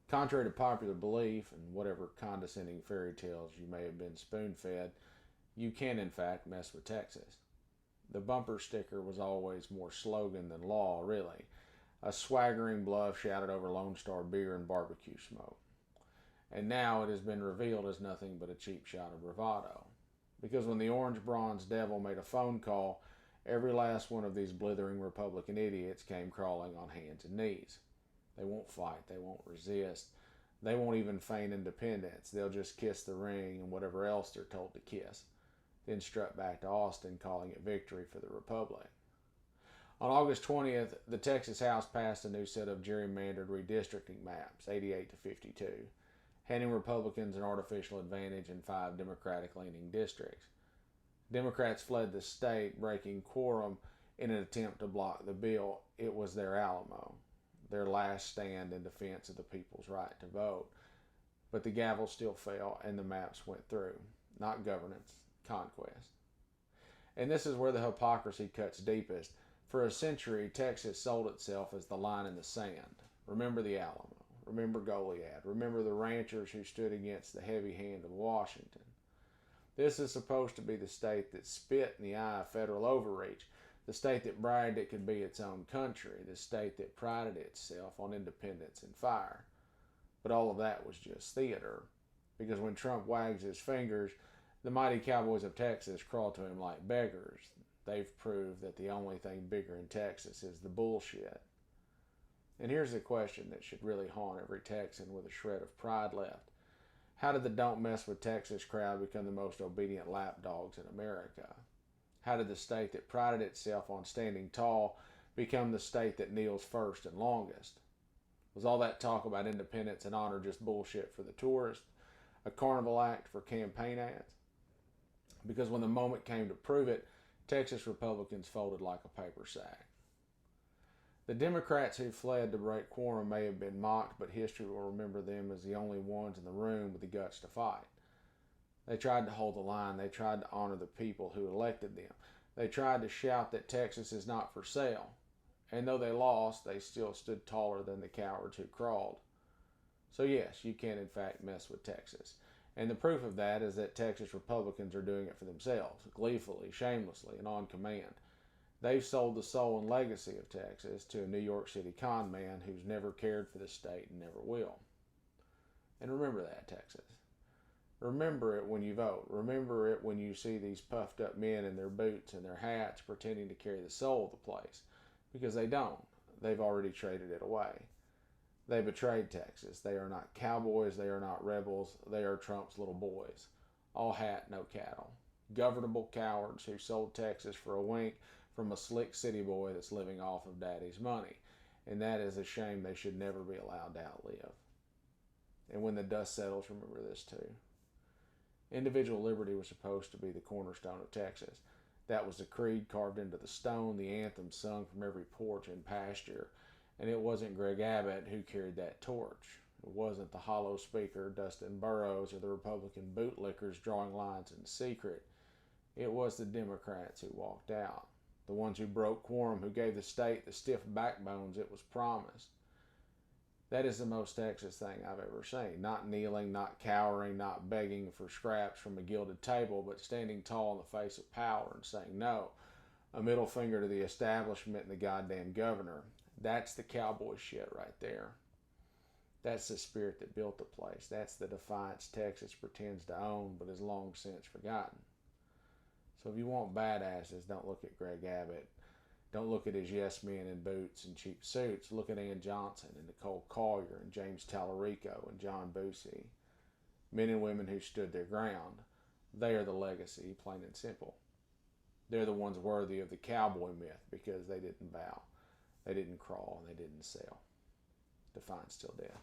Contrary to popular belief and whatever condescending fairy tales you may have been spoon fed, you can in fact mess with Texas. The bumper sticker was always more slogan than law, really. A swaggering bluff shouted over Lone Star beer and barbecue smoke. And now it has been revealed as nothing but a cheap shot of bravado. Because when the orange bronze devil made a phone call, every last one of these blithering Republican idiots came crawling on hands and knees. They won't fight, they won't resist, they won't even feign independence. They'll just kiss the ring and whatever else they're told to kiss, then strut back to Austin calling it victory for the Republic. On August 20th, the Texas House passed a new set of gerrymandered redistricting maps, 88 to 52, handing Republicans an artificial advantage in 5 Democratic-leaning districts. Democrats fled the state, breaking quorum in an attempt to block the bill. It was their Alamo, their last stand in defense of the people's right to vote. But the gavel still fell and the maps went through. Not governance, conquest. And this is where the hypocrisy cuts deepest. For a century, Texas sold itself as the line in the sand. Remember the Alamo. Remember Goliad. Remember the ranchers who stood against the heavy hand of Washington. This is supposed to be the state that spit in the eye of federal overreach, the state that bragged it could be its own country, the state that prided itself on independence and fire. But all of that was just theater, because when Trump wags his fingers, the mighty cowboys of Texas crawl to him like beggars. They've proved that the only thing bigger in Texas is the bullshit. And here's the question that should really haunt every Texan with a shred of pride left. How did the Don't Mess with Texas crowd become the most obedient lapdogs in America? How did the state that prided itself on standing tall become the state that kneels first and longest? Was all that talk about independence and honor just bullshit for the tourist? A carnival act for campaign ads? Because when the moment came to prove it, Texas Republicans folded like a paper sack. The Democrats who fled to break quorum may have been mocked, but history will remember them as the only ones in the room with the guts to fight. They tried to hold the line. They tried to honor the people who elected them. They tried to shout that Texas is not for sale. And though they lost, they still stood taller than the cowards who crawled. So yes, you can in fact mess with Texas. And the proof of that is that Texas Republicans are doing it for themselves, gleefully, shamelessly, and on command. They've sold the soul and legacy of Texas to a New York City con man who's never cared for the state and never will. And remember that, Texas. Remember it when you vote. Remember it when you see these puffed up men in their boots and their hats pretending to carry the soul of the place. Because they don't. They've already traded it away. They betrayed Texas. They are not cowboys. They are not rebels. They are Trump's little boys. All hat, no cattle. Governable cowards who sold Texas for a wink from a slick city boy that's living off of daddy's money. And that is a shame they should never be allowed to outlive. And when the dust settles, remember this too. Individual liberty was supposed to be the cornerstone of Texas. That was the creed carved into the stone, the anthem sung from every porch and pasture. And it wasn't Greg Abbott who carried that torch. It wasn't the hollow speaker Dustin Burrows or the Republican bootlickers drawing lines in secret. It was the Democrats who walked out. The ones who broke quorum, who gave the state the stiff backbones it was promised. That is the most Texas thing I've ever seen. Not kneeling, not cowering, not begging for scraps from a gilded table, but standing tall in the face of power and saying no. A middle finger to the establishment and the goddamn governor. That's the cowboy shit right there. That's the spirit that built the place. That's the defiance Texas pretends to own but is long since forgotten. So if you want badasses, don't look at Greg Abbott. Don't look at his yes men in boots and cheap suits. Look at Ann Johnson and Nicole Collier and James Tallarico and John Busey. Men and women who stood their ground. They are the legacy, plain and simple. They're the ones worthy of the cowboy myth because they didn't bow. They didn't crawl and they didn't sell. Defiance till death.